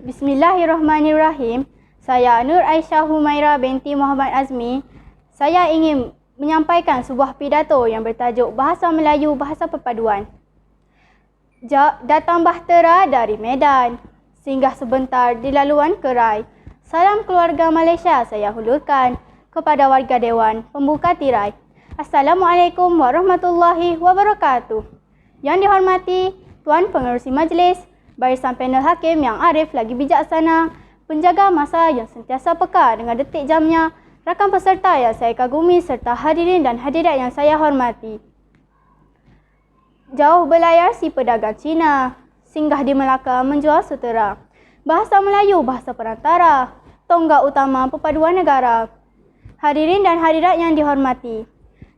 Bismillahirrahmanirrahim. Saya Nur Aisyah Humaira binti Muhammad Azmi. Saya ingin menyampaikan sebuah pidato yang bertajuk Bahasa Melayu Bahasa Perpaduan. Datang bahtera dari Medan, singgah sebentar di laluan Kerai. Salam keluarga Malaysia saya hulurkan kepada warga Dewan Pembuka Tirai. Assalamualaikum warahmatullahi wabarakatuh. Yang dihormati Tuan Pengerusi Majlis, barisan panel hakim yang arif lagi bijaksana, penjaga masa yang sentiasa peka dengan detik jamnya, rakan peserta yang saya kagumi serta hadirin dan hadirat yang saya hormati. Jauh berlayar si pedagang Cina, singgah di Melaka menjual sutera. Bahasa Melayu bahasa perantara, tonggak utama perpaduan negara. Hadirin dan hadirat yang dihormati,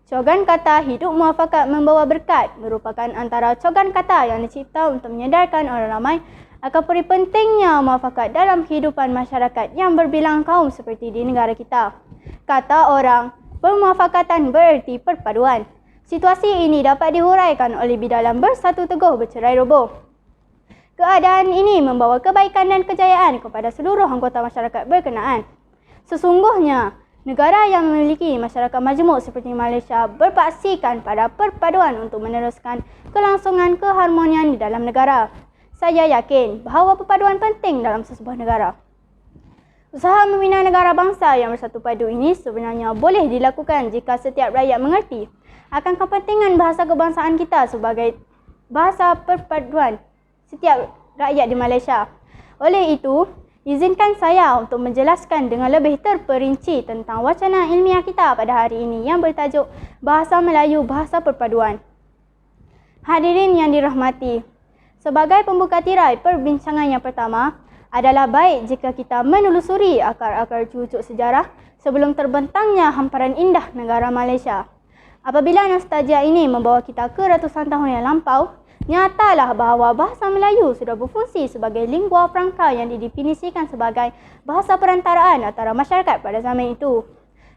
cogan kata hidup muafakat membawa berkat merupakan antara cogan kata yang dicipta untuk menyedarkan orang ramai akan peri pentingnya muafakat dalam kehidupan masyarakat yang berbilang kaum seperti di negara kita. Kata orang, permuafakatan bererti perpaduan. Situasi ini dapat dihuraikan oleh bidalam bersatu teguh bercerai roboh. Keadaan ini membawa kebaikan dan kejayaan kepada seluruh anggota masyarakat berkenaan. Sesungguhnya, negara yang memiliki masyarakat majmuk seperti Malaysia berpaksikan pada perpaduan untuk meneruskan kelangsungan keharmonian di dalam negara. Saya yakin bahawa perpaduan penting dalam sesebuah negara. Usaha membina negara bangsa yang bersatu padu ini sebenarnya boleh dilakukan jika setiap rakyat mengerti akan kepentingan bahasa kebangsaan kita sebagai bahasa perpaduan setiap rakyat di Malaysia. Oleh itu, izinkan saya untuk menjelaskan dengan lebih terperinci tentang wacana ilmiah kita pada hari ini yang bertajuk Bahasa Melayu Bahasa Perpaduan. Hadirin yang dirahmati, sebagai pembuka tirai perbincangan yang pertama, adalah baik jika kita menelusuri akar-akar cucuk sejarah sebelum terbentangnya hamparan indah negara Malaysia. Apabila nostalgia ini membawa kita ke ratusan tahun yang lampau, nyatalah bahawa bahasa Melayu sudah berfungsi sebagai lingua franca yang didefinisikan sebagai bahasa perantaraan antara masyarakat pada zaman itu.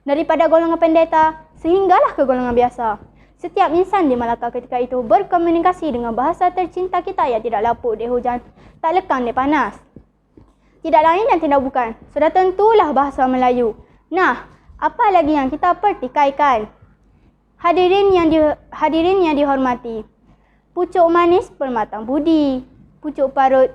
Daripada golongan pendeta sehinggalah ke golongan biasa, setiap insan di Melaka ketika itu berkomunikasi dengan bahasa tercinta kita yang tidak lapuk di hujan, tak lekang di panas. Tidak lain dan tidak bukan, sudah tentulah bahasa Melayu. Nah, apa lagi yang kita pertikaikan? Hadirin yang dihormati, pucuk manis permatang budi, pucuk parut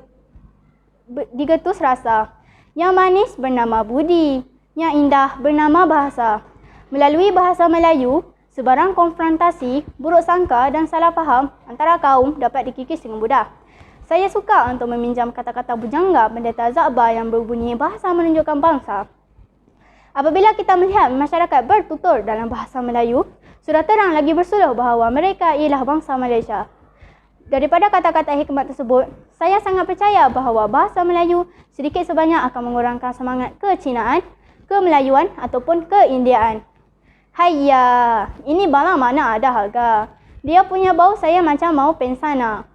digetus rasa. Yang manis bernama budi, yang indah bernama bahasa. Melalui bahasa Melayu, sebarang konfrontasi, buruk sangka dan salah faham antara kaum dapat dikikis dengan mudah. Saya suka untuk meminjam kata-kata bujangga pendeta Zakbar yang berbunyi bahasa menunjukkan bangsa. Apabila kita melihat masyarakat bertutur dalam bahasa Melayu, sudah terang lagi bersuluh bahawa mereka ialah bangsa Malaysia. Daripada kata-kata hikmat tersebut, saya sangat percaya bahawa bahasa Melayu sedikit sebanyak akan mengurangkan semangat kecinaan, kemelayuan ataupun keindiaan. Hayya, ini bala mana ada harga. Dia punya bau saya macam mau pensana.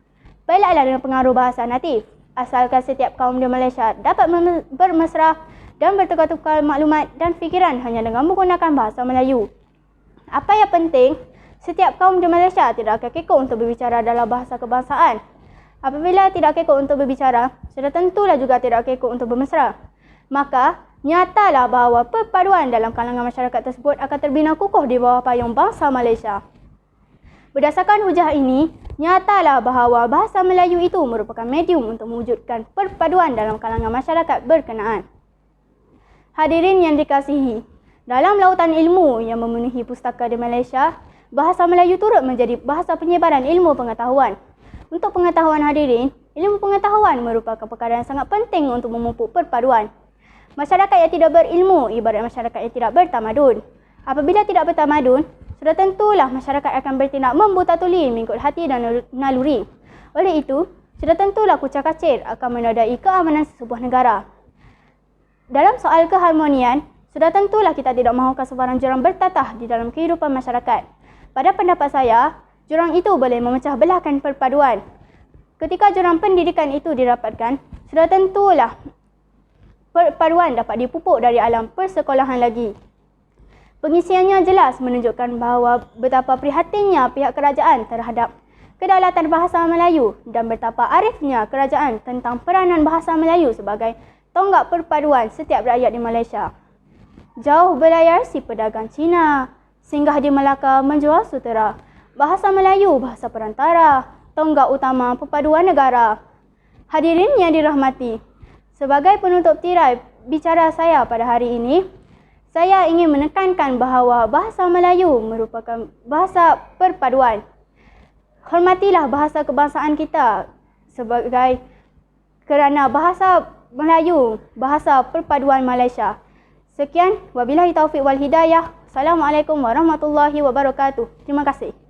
Baiklah dengan pengaruh bahasa natif. Asalkan setiap kaum di Malaysia dapat bermesra dan bertukar-tukar maklumat dan fikiran hanya dengan menggunakan bahasa Melayu. Apa yang penting, setiap kaum di Malaysia tidak akan kekok untuk berbicara dalam bahasa kebangsaan. Apabila tidak kekok untuk berbicara, sudah tentulah juga tidak kekok untuk bermesra. Maka, nyatalah bahawa perpaduan dalam kalangan masyarakat tersebut akan terbina kukuh di bawah payung bangsa Malaysia. Berdasarkan hujah ini, nyatalah bahawa bahasa Melayu itu merupakan medium untuk mewujudkan perpaduan dalam kalangan masyarakat berkenaan. Hadirin yang dikasihi, dalam lautan ilmu yang memenuhi pustaka di Malaysia, bahasa Melayu turut menjadi bahasa penyebaran ilmu pengetahuan. Untuk pengetahuan hadirin, ilmu pengetahuan merupakan perkara yang sangat penting untuk memupuk perpaduan. Masyarakat yang tidak berilmu ibarat masyarakat yang tidak bertamadun. Apabila tidak bertamadun, sudah tentulah masyarakat akan bertindak membuta tuli mengikut hati dan naluri. Oleh itu, sudah tentulah kucak-kacir akan menodai keamanan sesebuah negara. Dalam soal keharmonian, sudah tentulah kita tidak mahukan sebarang jurang bertatah di dalam kehidupan masyarakat. Pada pendapat saya, jurang itu boleh memecah belahkan perpaduan. Ketika jurang pendidikan itu dirapatkan, sudah tentulah perpaduan dapat dipupuk dari alam persekolahan lagi. Pengisiannya jelas menunjukkan bahawa betapa prihatinnya pihak kerajaan terhadap kedaulatan bahasa Melayu dan betapa arifnya kerajaan tentang peranan bahasa Melayu sebagai tonggak perpaduan setiap rakyat di Malaysia. Jauh berlayar si pedagang Cina, singgah di Melaka menjual sutera. Bahasa Melayu, bahasa perantara, tonggak utama perpaduan negara. Hadirin yang dirahmati, sebagai penutup tirai bicara saya pada hari ini, saya ingin menekankan bahawa bahasa Melayu merupakan bahasa perpaduan. Hormatilah bahasa kebangsaan kita sebagai kerana bahasa Melayu, bahasa perpaduan Malaysia. Sekian, wabillahi taufiq wal hidayah. Assalamualaikum warahmatullahi wabarakatuh. Terima kasih.